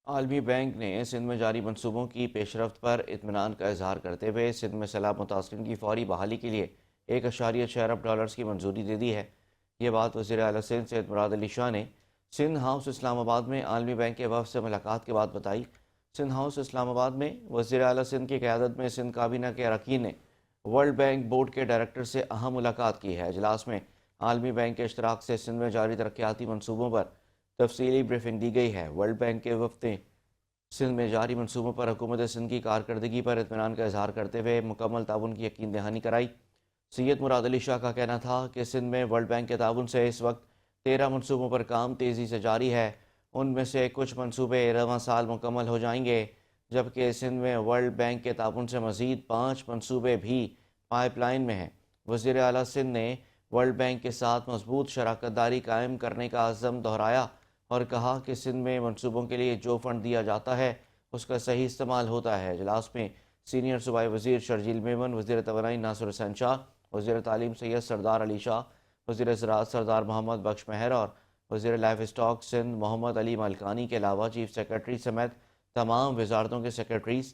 عالمی بینک نے سندھ میں جاری منصوبوں کی پیش رفت پر اطمینان کا اظہار کرتے ہوئے سندھ میں سیلاب متاثرین کی فوری بحالی کے لیے 1.6 ارب ڈالرز کی منظوری دے دی ہے۔ یہ بات وزیر اعلیٰ سندھ سید مراد علی شاہ نے سندھ ہاؤس اسلام آباد میں عالمی بینک کے وفد سے ملاقات کے بعد بتائی۔ سندھ ہاؤس اسلام آباد میں وزیر اعلیٰ سندھ کی قیادت میں سندھ کابینہ کے اراکین نے ورلڈ بینک بورڈ کے ڈائریکٹر سے اہم ملاقات کی ہے۔ اجلاس میں عالمی بینک کے اشتراک سے سندھ میں جاری ترقیاتی منصوبوں پر تفصیلی بریفنگ دی گئی ہے۔ ورلڈ بینک کے وفد نے سندھ میں جاری منصوبوں پر حکومت سندھ کی کارکردگی پر اطمینان کا اظہار کرتے ہوئے مکمل تعاون کی یقین دہانی کرائی۔ سید مراد علی شاہ کا کہنا تھا کہ سندھ میں ورلڈ بینک کے تعاون سے اس وقت 13 منصوبوں پر کام تیزی سے جاری ہے۔ ان میں سے کچھ منصوبے رواں سال مکمل ہو جائیں گے، جبکہ سندھ میں ورلڈ بینک کے تعاون سے مزید 5 منصوبے بھی پائپ لائن میں ہیں۔ وزیر اعلیٰ سندھ نے ورلڈ بینک کے ساتھ مضبوط شراکت داری قائم کرنے کا عزم دہرایا اور کہا کہ سندھ میں منصوبوں کے لیے جو فنڈ دیا جاتا ہے اس کا صحیح استعمال ہوتا ہے۔ اجلاس میں سینئر صوبائی وزیر شرجیل میمن، وزیر توانائی ناصر حسین شاہ، وزیر تعلیم سید سردار علی شاہ، وزیر زراعت سردار محمد بخش مہر اور وزیر لائف اسٹاک سندھ محمد علی ملکانی کے علاوہ چیف سیکرٹری سمیت تمام وزارتوں کے سیکرٹریز